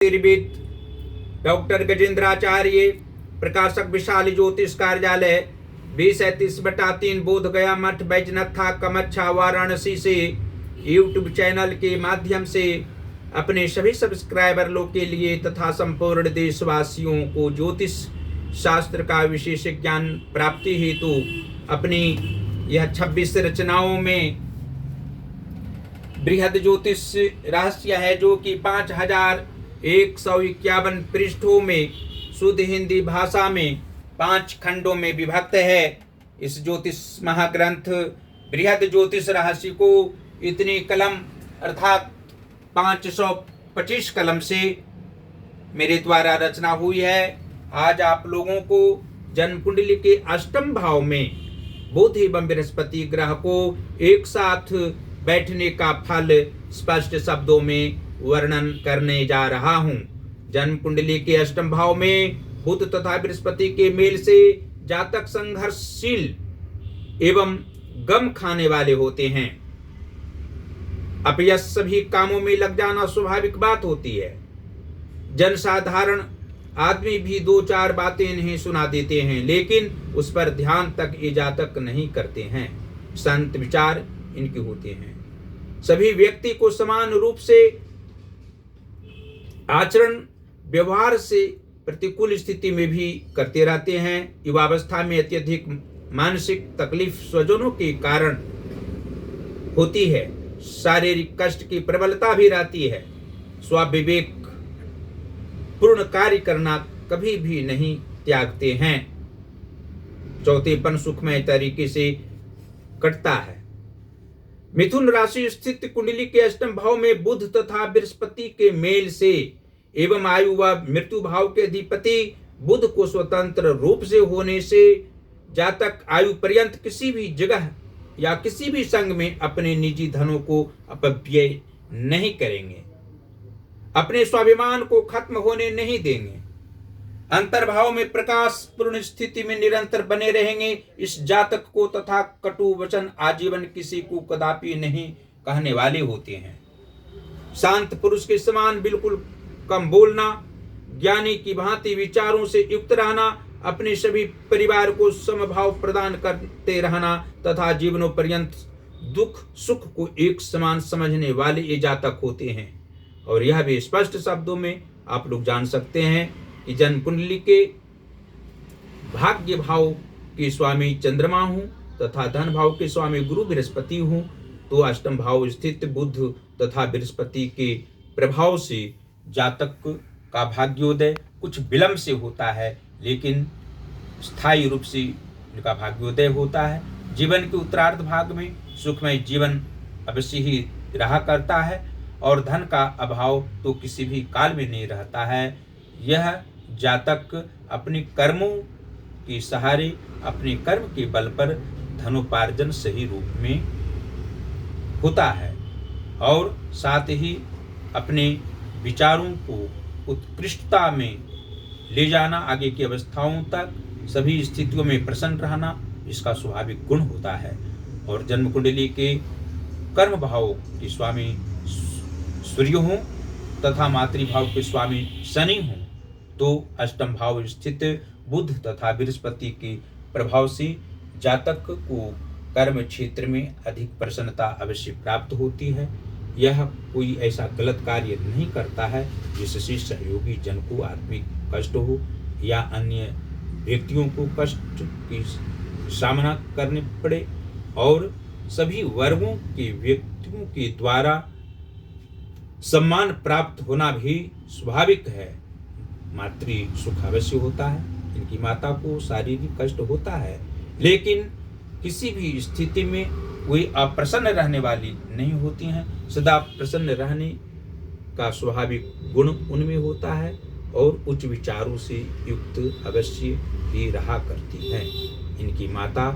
ज्योतिर्विद doctor गजेंद्राचार्य, प्रकाशक विशाल ज्योतिष कार्यालय 20:33/3 बोध गया मठ बैजनाथा कमच्छा वाराणसी से यूट्यूब चैनल के माध्यम से अपने सभी सब्सक्राइबर लोग के लिए तथा संपूर्ण देशवासियों को ज्योतिष शास्त्र का विशेष ज्ञान प्राप्ति हेतु अपनी यह 26 रचनाओं में बृहद ज्योतिष रहस्य है, जो कि 5151 पृष्ठों में शुद्ध हिंदी भाषा में 5 खंडों में विभक्त है। इस ज्योतिष महाग्रंथ बृहद ज्योतिष रहस्य को इतनी कलम अर्थात 525 कलम से मेरे द्वारा रचना हुई है। आज आप लोगों को जन्म कुंडली के अष्टम भाव में बुध एवं बृहस्पति ग्रह को एक साथ बैठने का फल स्पष्ट शब्दों में वर्णन करने जा रहा हूं। जन्म कुंडली के अष्टम भाव में बुध तथा बृहस्पति के मेल से जातक संघर्षशील एवं गम खाने वाले होते हैं। अपयश सभी कामों में लग जाना स्वाभाविक बात होती है। जनसाधारण आदमी भी 2-4 बातें इन्हें सुना देते हैं, लेकिन उस पर ध्यान तक ये जातक नहीं करते हैं। संत विचार इनके होते हैं। सभी व्यक्ति को समान रूप से आचरण व्यवहार से प्रतिकूल स्थिति में भी करते रहते हैं। युवावस्था में अत्यधिक मानसिक तकलीफ स्वजनों के कारण होती है। शारीरिक कष्ट की प्रबलता भी रहती है। स्वविवेक पूर्ण कार्य करना कभी भी नहीं त्यागते हैं। चौथेपन सुखमय तरीके से कटता है। मिथुन राशि स्थित कुंडली के अष्टम भाव में बुध तथा बृहस्पति के मेल से एवं आयु व मृत्यु भाव के अधिपति बुध को स्वतंत्र रूप से होने से जातक आयु पर्यंत किसी भी जगह या किसी भी संग में अपने निजी धनों को अपव्यय नहीं करेंगे। अपने स्वाभिमान को खत्म होने नहीं देंगे। अंतर्भाव में प्रकाश पूर्ण स्थिति में निरंतर बने रहेंगे। इस जातक को तथा कटु वचन आजीवन किसी को कदापि नहीं कहने वाले होते हैं। शांत पुरुष के समान बिल्कुल कम बोलना, ज्ञानी की भांति विचारों से युक्त रहना, अपने सभी परिवार को समभाव प्रदान करते रहना तथा जीवनों पर्यंत दुख सुख को एक समान समझने वाले ये जातक होते हैं। और यह भी स्पष्ट शब्दों में आप लोग जान सकते हैं कि जन्म कुंडली के भाग्य भाव के स्वामी चंद्रमा हूं तथा धन भाव के स्वामी गुरु बृहस्पति हूं, तो अष्टम भाव स्थित बुध तथा बृहस्पति के प्रभाव से जातक का भाग्योदय कुछ विलंब से होता है, लेकिन स्थायी रूप से इनका भाग्योदय होता है। जीवन के उत्तरार्ध भाग में सुखमय जीवन अवश्य ही रहा करता है और धन का अभाव तो किसी भी काल में नहीं रहता है। यह जातक अपने कर्मों के सहारे, अपने कर्म के बल पर धनोपार्जन सही रूप में होता है और साथ ही अपने विचारों को उत्कृष्टता में ले जाना, आगे की अवस्थाओं तक सभी स्थितियों में प्रसन्न रहना इसका स्वाभाविक गुण होता है। और जन्म कुंडली के कर्म भाव के स्वामी सूर्य हों तथा मातृभाव के स्वामी शनि हों, तो अष्टम भाव स्थित बुध तथा बृहस्पति के प्रभाव से जातक को कर्म क्षेत्र में अधिक प्रसन्नता अवश्य प्राप्त होती है। यह कोई ऐसा गलत कार्य नहीं करता है जिससे सहयोगी जन को आत्मिक कष्ट हो या अन्य व्यक्तियों को कष्ट की सामना करने पड़े। और सभी वर्गों के व्यक्तियों के द्वारा सम्मान प्राप्त होना भी स्वाभाविक है। मातृ सुख अवश्य होता है। इनकी माता को शारीरिक कष्ट होता है, लेकिन किसी भी स्थिति में कोई अप्रसन्न रहने वाली नहीं होती हैं। सदा प्रसन्न रहने का स्वाभाविक गुण उनमें होता है और उच्च विचारों से युक्त अवश्य ही रहा करती हैं। इनकी माता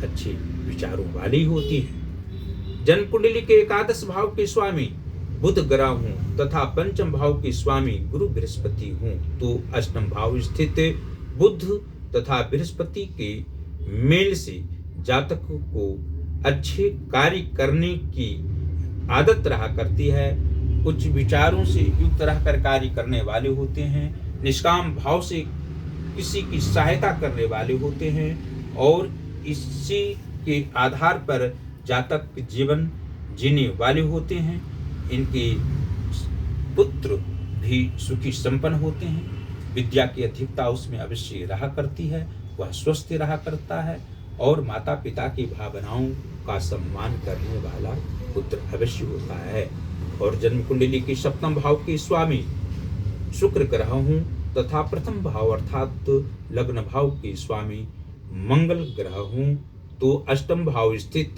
अच्छे विचारों वाली होती है। जन्म कुंडली के एकादश भाव के स्वामी बुध ग्रह हूं तथा पंचम भाव के स्वामी गुरु बृहस्पति हूं, तो अष्टम भाव स्थित बुध तथा बृहस्पति के मेल से जातक को अच्छे कार्य करने की आदत रहा करती है उच्च विचारों से युक्त रहकर कार्य करने वाले होते हैं, निष्काम भाव से किसी की सहायता करने वाले होते हैं और इसी के आधार पर जातक जीवन जीने वाले होते हैं। इनके पुत्र भी सुखी संपन्न होते हैं। विद्या की अधिकता उसमें अवश्य रहा करती है, वह स्वस्थ रहा करता है और माता पिता की भावनाओं का सम्मान करने वाला पुत्र अवश्य होता है। और जन्म कुंडली की सप्तम भाव के स्वामी शुक्र ग्रह हूँ तथा प्रथम भाव अर्थात लग्न भाव के स्वामी मंगल ग्रह हूँ, तो अष्टम भाव स्थित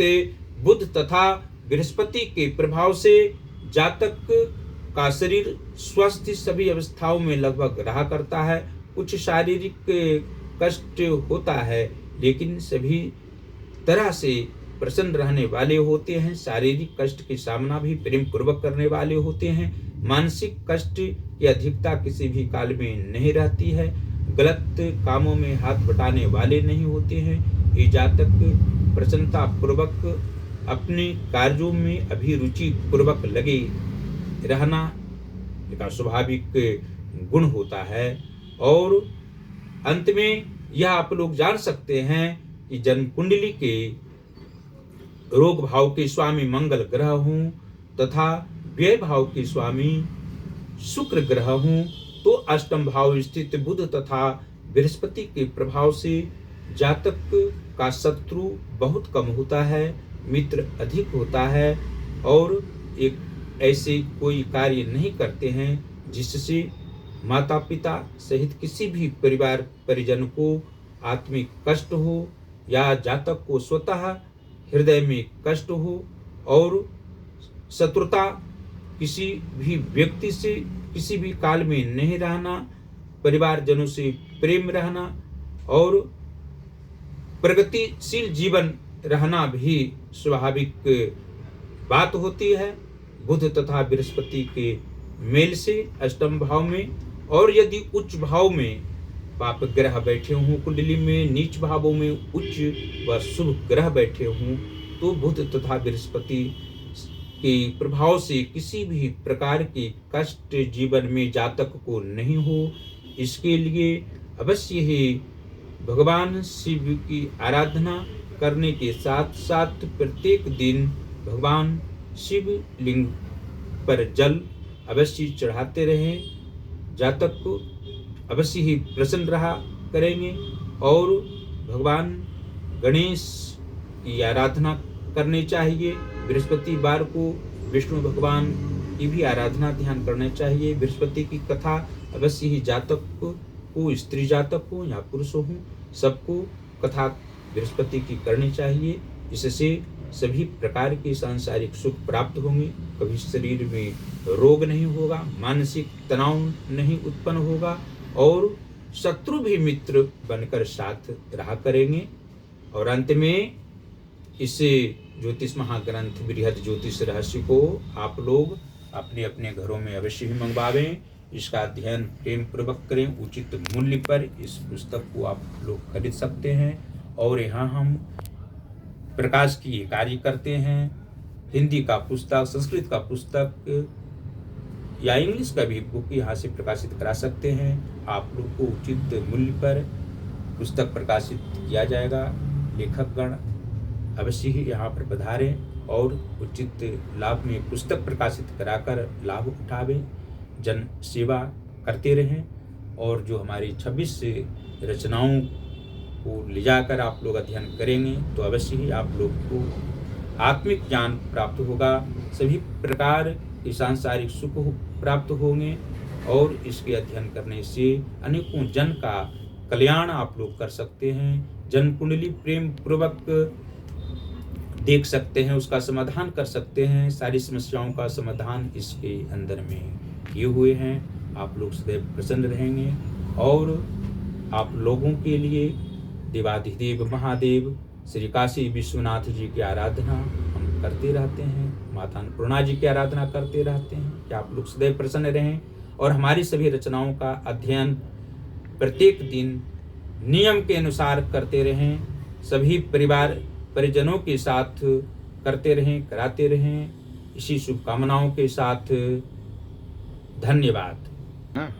बुध तथा बृहस्पति के प्रभाव से जातक का शरीर स्वस्थ सभी अवस्थाओं में लगभग रहा करता है। कुछ शारीरिक कष्ट होता है लेकिन सभी तरह से प्रसन्न रहने वाले होते हैं। शारीरिक कष्ट की सामना भी प्रेम पूर्वक करने वाले होते हैं। मानसिक कष्ट की अधिकता किसी भी काल में नहीं रहती है। गलत कामों में हाथ बटाने वाले नहीं होते हैं। ये जातक प्रसन्नता पूर्वक अपने कार्यों में अभिरुचि पूर्वक लगे रहना का स्वाभाविक गुण होता है। और अंत में यह आप लोग जान सकते हैं कि जन्म कुंडली के रोग भाव के स्वामी मंगल ग्रह हूँ तथा व्यय भाव के स्वामी शुक्र ग्रह हूँ, तो अष्टम भाव स्थित बुध तथा बृहस्पति के प्रभाव से जातक का शत्रु बहुत कम होता है, मित्र अधिक होता है और एक ऐसे कोई कार्य नहीं करते हैं जिससे माता पिता सहित किसी भी परिवार परिजन को आत्मिक कष्ट हो या जातक को स्वतः हृदय में कष्ट हो और शत्रुता किसी भी व्यक्ति से किसी भी काल में नहीं रहना, परिवारजनों से प्रेम रहना और प्रगतिशील जीवन रहना भी स्वाभाविक बात होती है बुध तथा बृहस्पति के मेल से अष्टम भाव में। और यदि उच्च भाव में पाप ग्रह बैठे हों, कुंडली में नीच भावों में उच्च व शुभ ग्रह बैठे हों, तो बुध तथा बृहस्पति के प्रभाव से किसी भी प्रकार के कष्ट जीवन में जातक को नहीं हो। इसके लिए अवश्य ही भगवान शिव की आराधना करने के साथ साथ प्रत्येक दिन भगवान शिव लिंग पर जल अवश्य चढ़ाते रहें। जातक को अवश्य ही प्रसन्न रहा करेंगे। और भगवान गणेश की आराधना करनी चाहिए। बृहस्पतिवार को विष्णु भगवान की भी आराधना ध्यान करना चाहिए। बृहस्पति की कथा अवश्य ही जातक को स्त्री जातक हो या पुरुष हो सबको कथा बृहस्पति की करनी चाहिए। इससे सभी प्रकार के सांसारिक सुख प्राप्त होंगे, कभी शरीर में रोग नहीं होगा, मानसिक तनाव नहीं उत्पन्न होगा और शत्रु भी मित्र बनकर साथ रहा करेंगे। और अंत में इस ज्योतिष महाग्रंथ बृहद ज्योतिष रहस्य को आप लोग अपने अपने घरों में अवश्य ही मंगवावें। इसका अध्ययन प्रेम पूर्वक करें। उचित मूल्य पर इस पुस्तक को आप लोग खरीद सकते हैं। और यहाँ हम प्रकाश की कार्य करते हैं। हिंदी का पुस्तक, संस्कृत का पुस्तक या इंग्लिश का भी बुक यहाँ से प्रकाशित करा सकते हैं। आप लोग को उचित मूल्य पर पुस्तक प्रकाशित किया जाएगा। लेखकगण अवश्य ही यहाँ पर पधारें और उचित लाभ में पुस्तक प्रकाशित कराकर लाभ उठावें, जन सेवा करते रहें। और जो हमारी 26 रचनाओं को ले जाकर आप लोग अध्ययन करेंगे तो अवश्य ही आप लोग को आत्मिक ज्ञान प्राप्त होगा, सभी प्रकार के सांसारिक सुख प्राप्त होंगे और इसके अध्ययन करने से अनेकों जन का कल्याण आप लोग कर सकते हैं। जन्म कुंडली प्रेम पूर्वक देख सकते हैं, उसका समाधान कर सकते हैं। सारी समस्याओं का समाधान इसके अंदर में किए हुए हैं। आप लोग सदैव प्रसन्न रहेंगे और आप लोगों के लिए देवाधिदेव महादेव श्री काशी विश्वनाथ जी की आराधना हम करते रहते हैं, माता अन्नपूर्णा जी की आराधना करते रहते हैं कि आप लोग सदैव प्रसन्न रहें और हमारी सभी रचनाओं का अध्ययन प्रत्येक दिन नियम के अनुसार करते रहें। सभी परिवार परिजनों के साथ करते रहें, कराते रहें। इसी शुभकामनाओं के साथ धन्यवाद। हाँ।